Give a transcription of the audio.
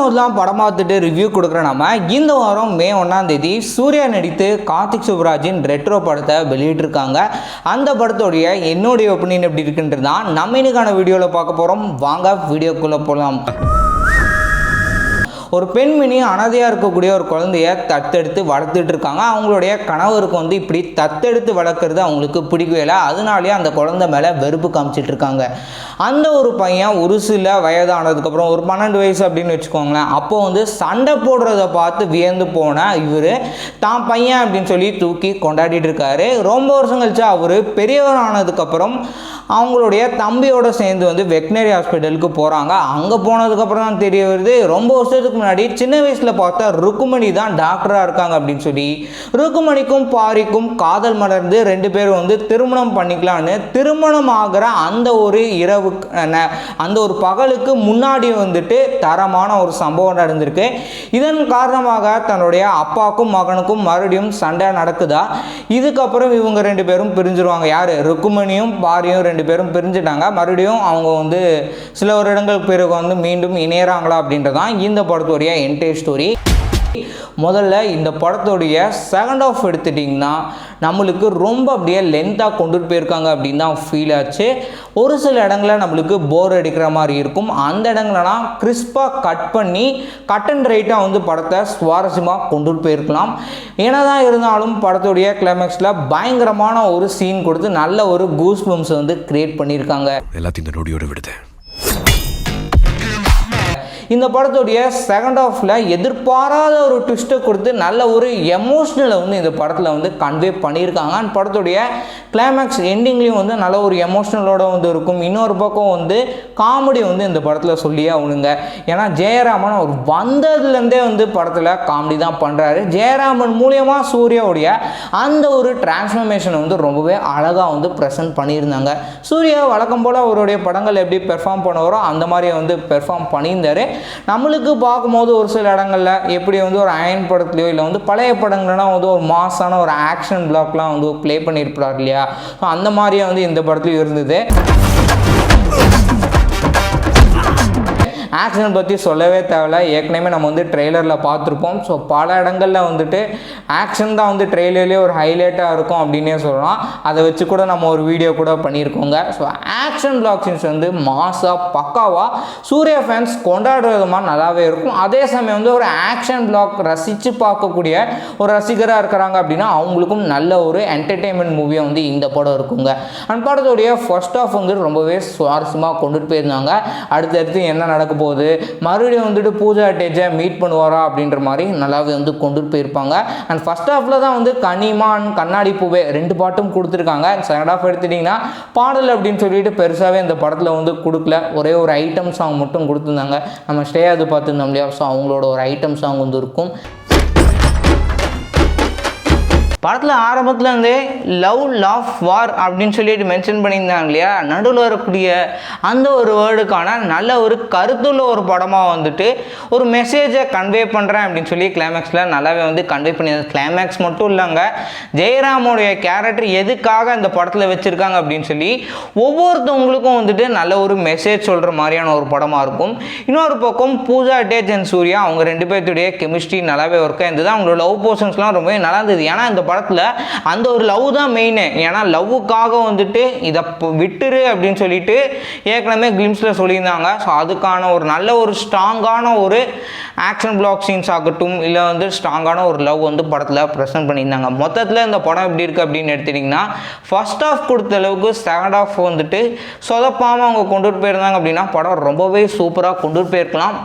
போதெல்லாம் படம் பார்த்துட்டு ரிவ்யூ கொடுக்குற நம்ம இந்த வாரம் மே 1 சூர்யா நடித்து கார்த்திக் சுப்ராஜின் ரெட்ரோ படத்தை வெளியிட்டிருக்காங்க. அந்த படத்தோடைய என்னுடைய ஒப்பீனியன் எப்படி இருக்குன்றது தான் நம்ம இன்னைக்கான வீடியோவில் பார்க்க போகிறோம். வாங்க வீடியோக்குள்ளே போகலாம். ஒரு பெண்மணி அனாதையாக இருக்கக்கூடிய ஒரு குழந்தைய தத்தெடுத்து வளர்த்துட்டு இருக்காங்க. அவங்களுடைய கணவருக்கு இப்படி தத்தெடுத்து வளர்க்குறது அவங்களுக்கு பிடிக்கவே இல்லை. அதனாலேயே அந்த குழந்தை மேலே வெறுப்பு காமிச்சிட்டு இருக்காங்க. அந்த ஒரு பையன் ஒரு சில வயதானதுக்கப்புறம் ஒரு 12 வயசு அப்படின்னு வச்சுக்கோங்களேன், அப்போ சண்டை போடுறத பார்த்து வியந்து போன இவர் தான் பையன் அப்படின்னு சொல்லி தூக்கி கொண்டாடிட்டு இருக்காரு. ரொம்ப வருஷம் கழிச்சு அவர் பெரியவர் ஆனதுக்கப்புறம் அவங்களுடைய தம்பியோட சேர்ந்து வெட்டினரி ஹாஸ்பிட்டலுக்கு போகிறாங்க. அங்கே போனதுக்கப்புறம் தான் தெரிய வருது, ரொம்ப வருஷத்துக்கு முன்னாடி சின்ன வயசில் பார்த்தா ருக்குமணி தான் டாக்டராக இருக்காங்க அப்படின்னு சொல்லி ருக்குமணிக்கும் பாரிக்கும் காதல் மலர்ந்து 2 பேரும் திருமணம் பண்ணிக்கலான்னு திருமணம் ஆகிற அந்த ஒரு இரவு அந்த ஒரு பகலுக்கு முன்னாடி தரமான ஒரு சம்பவம் நடந்திருக்கு. இதன் காரணமாக தன்னுடைய அப்பாவுக்கும் மகனுக்கும் மறுபடியும் சண்டை நடக்குதா. இதுக்கப்புறம் இவங்க 2 பேரும் பிரிஞ்சிருவாங்க. யார்? ருக்குமணியும் பாரியும் 2 பேரும் பிரிஞ்சுட்டாங்க. மறுபடியும் அவங்க சில வருடங்களுக்கு பிறகு மீண்டும் இணையறாங்களா அப்படின்றதான் இந்த படத்துடைய என்டையர் ஸ்டோரி. முதல்ல இந்த படத்துடைய செகண்ட் ஆஃப் எடுத்துட்டிங்கன்னா நம்மளுக்கு ரொம்ப அப்படியே லென்த்தாக கொண்டுட்டு போயிருக்காங்க அப்படின்னு தான் ஃபீல் ஆச்சு. ஒரு சில இடங்களில் நம்மளுக்கு போர் அடிக்கிற மாதிரி இருக்கும். அந்த இடங்களெல்லாம் கிறிஸ்பாக கட் பண்ணி கட் அண்ட் ரைட்டாக படத்தை சுவாரஸ்யமாக கொண்டுட்டு போயிருக்கலாம். என்னதான் இருந்தாலும் படத்துடைய கிளைமேக்ஸில் பயங்கரமான ஒரு சீன் கொடுத்து நல்ல ஒரு கூஸ் பம்ப்ஸ் கிரியேட் பண்ணியிருக்காங்க. எல்லாத்தையும் இந்த நொடியோட விடுது. இந்த படத்துடைய செகண்ட் ஆஃபில் எதிர்பாராத ஒரு ட்விஸ்ட்டை கொடுத்து நல்ல ஒரு எமோஷ்னலை இந்த படத்தில் கன்வே பண்ணியிருக்காங்க. அண்ட் படத்துடைய கிளைமேக்ஸ் எண்டிங்லேயும் நல்ல ஒரு எமோஷ்னலோட இருக்கும். இன்னொரு பக்கம் காமெடி இந்த படத்தில் சொல்லியே அவனுங்க. ஏன்னா ஜெயராமன் அவர் வந்ததுலேருந்தே படத்தில் காமெடி தான் பண்ணுறாரு. ஜெயராமன் மூலியமாக சூர்யாவுடைய அந்த ஒரு டிரான்ஸ்ஃபர்மேஷன் ரொம்பவே அழகாக ப்ரெசென்ட் பண்ணியிருந்தாங்க. சூர்யா வழக்கம் போல் அவருடைய படங்கள் எப்படி பெர்ஃபார்ம் பண்ணுவாரோ அந்த மாதிரி பெர்ஃபார்ம் பண்ணியிருந்தார். நம்மளுக்கு பார்க்கும்போது ஒரு சில இடங்களில் எப்படி ஒரு அயன் படத்துலையோ இல்லை பழைய படங்கள்லாம் ஒரு மாசான ஒரு ஆக்ஷன் பிளாக்லாம் ப்ளே பண்ணியிருப்பார் இல்லையா. ஸோ அந்த மாதிரியே இந்த படத்துலையும் இருந்தது. ஆக்ஷன் பற்றி சொல்லவே தேவையில்ல. ஏற்கனவே நம்ம ட்ரெய்லரில் பார்த்துருப்போம். ஸோ பல இடங்களில் ஆக்ஷன் தான் ட்ரெய்லர்லேயே ஒரு ஹைலைட்டாக இருக்கும் அப்படின்னே சொல்லலாம். அதை வச்சு கூட நம்ம ஒரு வீடியோ கூட பண்ணியிருக்கோங்க. ஸோ ஆக்ஷன் பிளாக் சீன்ஸ் மாசாக பக்காவாக சூர்யா ஃபேன்ஸ் கொண்டாடுறது மாதிரி நல்லாவே இருக்கும். அதே சமயம் ஒரு ஆக்ஷன் பிளாக் ரசித்து பார்க்கக்கூடிய ஒரு ரசிகராக இருக்கிறாங்க அப்படின்னா அவங்களுக்கும் நல்ல ஒரு என்டர்டெயின்மெண்ட் மூவியாக இந்த படம் இருக்குங்க. அந்த படத்துடைய ஃபர்ஸ்ட் ஆஃப் ரொம்பவே சுவாரஸ்யமாக கொண்டுட்டு போயிருந்தாங்க. அடுத்தடுத்து என்ன நடக்க போது மறுபடியும் பூஜா டேஜை மீட் பண்ணுவாரா அப்படின்ற மாதிரி நல்லாவே கொண்டுட்டு போயிருப்பாங்க. அண்ட் ஃபர்ஸ்ட் ஹாஃப்ல தான் கனிமான் கண்ணாடி பூவே 2 பாட்டும் கொடுத்துருக்காங்க. செகண்ட் ஹாஃப் எடுத்துட்டிங்கன்னா பாடல் அப்படின்னு சொல்லிட்டு பெருசாகவே இந்த படத்தில் கொடுக்கல. ஒரே ஒரு ஐட்டம் சாங் மட்டும் கொடுத்துருந்தாங்க. நம்ம ஸ்டே அது பார்த்துருந்தோம் இல்லையா. ஸோ அவங்களோட ஒரு ஐட்டம் சாங் இருக்கும். படத்தில் ஆரம்பத்துலேருந்தே லவ் லாஃப் வார் அப்படின்னு சொல்லிட்டு மென்ஷன் பண்ணியிருந்தாங்க இல்லையா. நடுவில் வரக்கூடிய அந்த ஒரு வேர்டுக்கான நல்ல ஒரு கருத்துள்ள ஒரு படமாக ஒரு மெசேஜை கன்வே பண்ணுறேன் அப்படின்னு சொல்லி கிளைமேக்ஸில் நல்லாவே கன்வே பண்ணியிருந்தாங்க. கிளைமேக்ஸ் மட்டும் இல்லைங்க, ஜெயராமோடைய கேரக்டர் எதுக்காக இந்த படத்தில் வச்சுருக்காங்க அப்படின்னு சொல்லி ஒவ்வொருத்தவங்களுக்கும் நல்ல ஒரு மெசேஜ் சொல்கிற மாதிரியான ஒரு படமாக இருக்கும். இன்னொரு பக்கம் பூஜா டேஜ் அண்ட் சூர்யா அவங்க 2 பேர்த்துடைய கெமிஸ்ட்ரி நல்லாவே ஒர்க்காக இருந்தது. அவங்களோட லவ் போர்ஷன்ஸ்லாம் ரொம்பவே நல்லா இருந்தது. ஏன்னா இந்த படத்தில் அந்த ஒரு லவ் தான் மெயின். ஏன்னா லவ்வுக்காக இதை விட்டுரு அப்படின்னு சொல்லிட்டு ஏற்கனவே கிளிம்ஸில் சொல்லியிருந்தாங்க. ஸோ அதுக்கான ஒரு நல்ல ஒரு ஸ்ட்ராங்கான ஒரு ஆக்ஷன் பிளாக் சீன்ஸ் ஆகட்டும் இல்லை ஸ்ட்ராங்கான ஒரு லவ் படத்தில் ப்ரெசென்ட் பண்ணியிருந்தாங்க. மொத்தத்தில் இந்த படம் எப்படி இருக்குது அப்படின்னு எடுத்துட்டிங்கன்னா ஃபர்ஸ்ட் ஆஃப் கொடுத்த அளவுக்கு செகண்ட் ஆஃப் சொதப்பாமல் அவங்க கொண்டுட்டு போயிருந்தாங்க அப்படின்னா படம் ரொம்பவே சூப்பராக கொண்டுட்டு போயிருக்கலாம்.